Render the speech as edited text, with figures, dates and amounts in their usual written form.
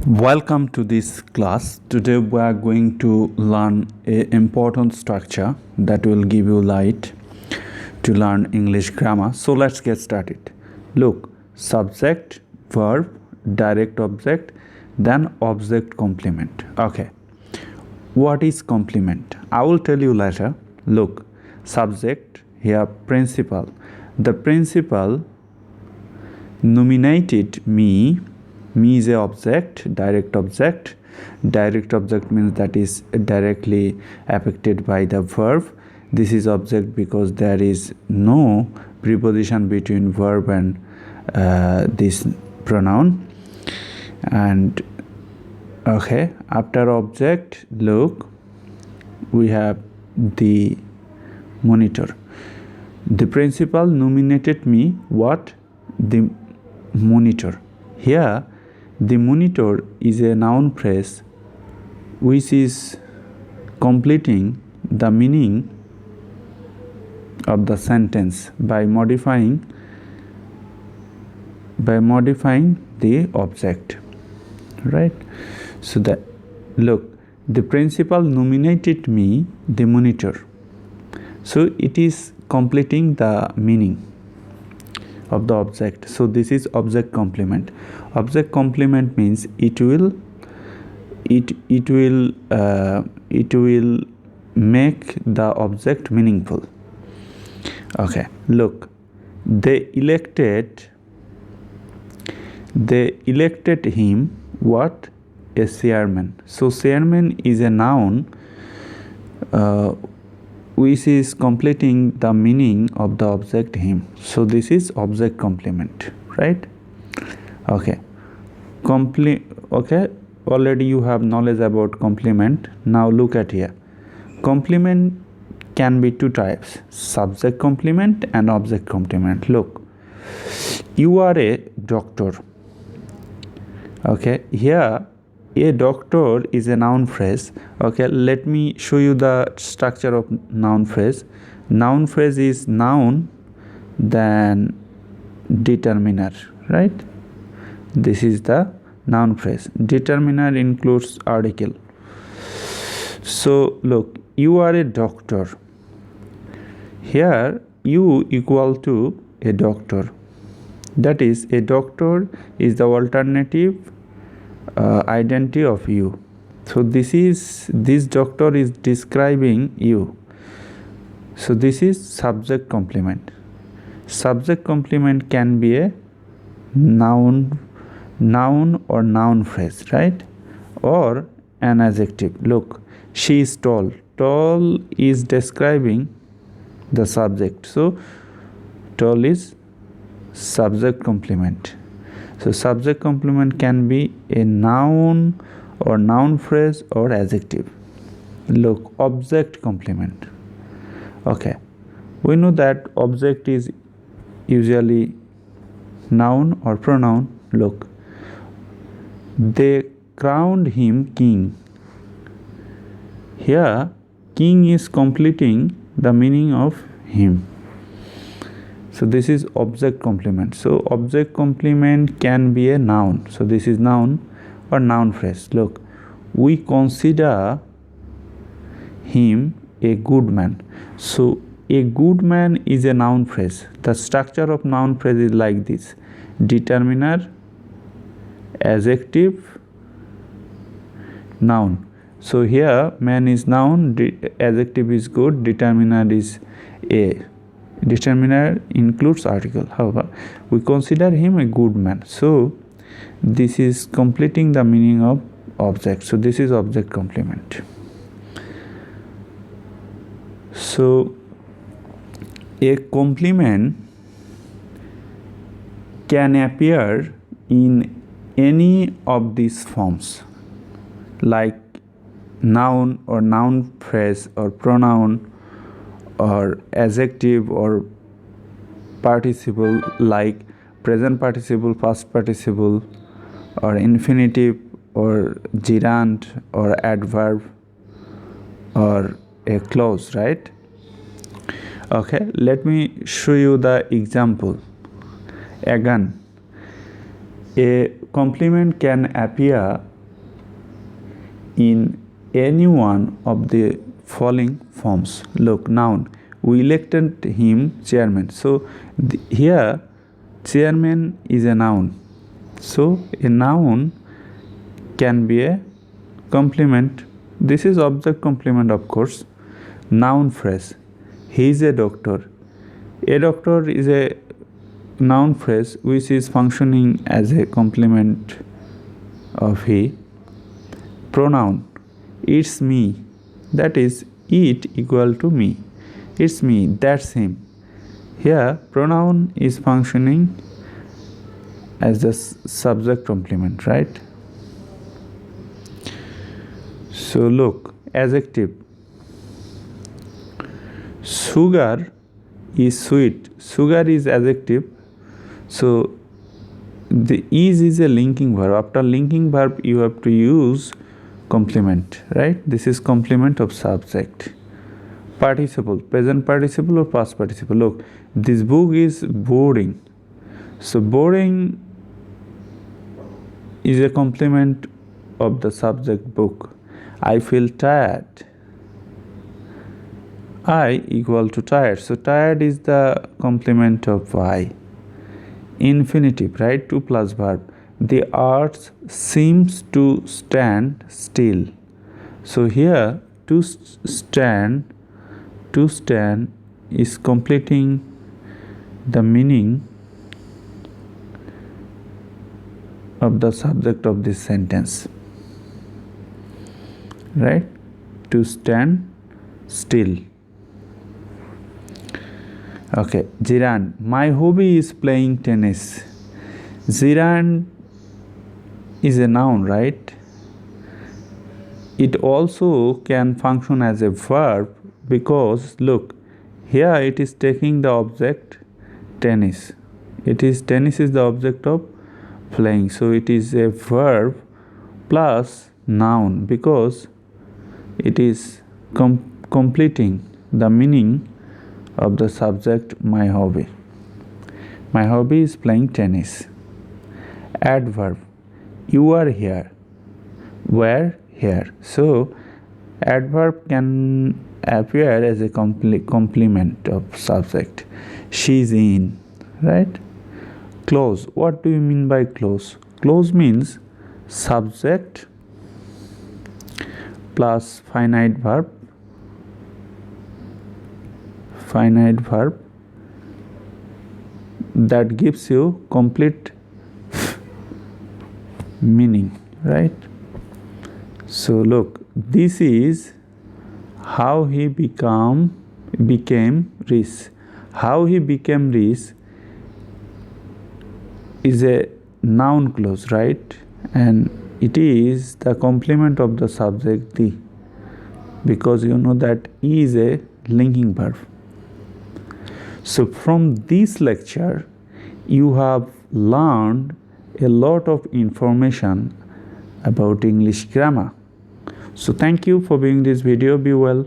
Welcome to this class. Today we are going to learn an important structure that will give you light to learn English grammar. So let's get started. Look, subject, verb, direct object, then object complement. Okay. What is complement? I will tell you later. Look, subject, here principal. The principal nominated me. Me is a object, direct object. Direct object means that is directly affected by the verb. This is object because there is no preposition between verb and this pronoun. And okay, after object, look, we have the monitor. The principal nominated me what? The monitor. Here the monitor is a noun phrase which is completing the meaning of the sentence by modifying the object, right? So that, look, the principal nominated me the monitor, so it is completing the meaning of the object. So this is object complement. Object complement means it will make the object meaningful. Okay, look, they elected him what? A chairman. So chairman is a noun which is completing the meaning of the object him. So this is object complement, right? Okay, okay, already you have knowledge about complement. Now look at here. Complement can be two types: subject complement and object complement. Look, you are a doctor. Okay, here a doctor is a noun phrase. Okay, let me show you the structure of noun phrase. Noun phrase is noun, then determiner, right? This is the noun phrase. Determiner includes article. So look, you are a doctor. Here you equal to a doctor. That is, a doctor is the alternative identity of you. So this doctor is describing you. So this is subject complement. Subject complement can be a noun or noun phrase, right? Or an adjective. Look, she is tall. Tall is describing the subject. So tall is subject complement. So subject complement can be a noun or noun phrase or adjective. Look, object complement. Okay, we know that object is usually noun or pronoun. Look, they crowned him king. Here king is completing the meaning of him. So this is object complement. So object complement can be a noun. So this is noun or noun phrase. Look, we consider him a good man. So a good man is a noun phrase. The structure of noun phrase is like this: determiner, adjective, noun. So here man is noun, adjective is good, determiner is a. Determiner includes article. However, we consider him a good man. So this is completing the meaning of object. So this is object complement. So a complement can appear in any of these forms, like noun or noun phrase or pronoun or adjective or participle, like present participle, past participle, or infinitive or gerund or adverb or a clause, right? Okay, let me show you the example. Again, a complement can appear in any one of the following forms. Look, noun, we elected him chairman. So here chairman is a noun. So a noun can be a complement. This is object complement, of course. Noun phrase, he is a doctor. A doctor is a noun phrase which is functioning as a complement of he. Pronoun, it's me, that is it equal to me, it's me, that's him. Here pronoun is functioning as the subject complement, right? So look, adjective, sugar is sweet. Sugar is adjective. So the is a linking verb. After linking verb you have to use complement, right? This is complement of subject. Participle, present participle or past participle. Look, this book is boring. So boring is a complement of the subject book. I feel tired. I equal to tired. So tired is the complement of I. Infinitive, right? To plus verb. The earth seems to stand still. So here to stand is completing the meaning of the subject of this sentence, right? To stand still. Okay, Jiran, my hobby is playing tennis. Jiran is a noun, right? It also can function as a verb because look, here it is taking the object tennis. Tennis is the object of playing. So it is a verb plus noun because it is completing the meaning of the subject my hobby. My hobby is playing tennis. Adverb, you are here. Where? Here. So adverb can appear as a complement of subject. She's in, right? Close, what do you mean by close? Close means subject plus finite verb that gives you complete meaning, right? So look, this is how he became rich. How he became rich is a noun clause, right? And it is the complement of the subject the, because you know that is a linking verb. So from this lecture you have learned a lot of information about English grammar. So thank you for viewing this video. Be well.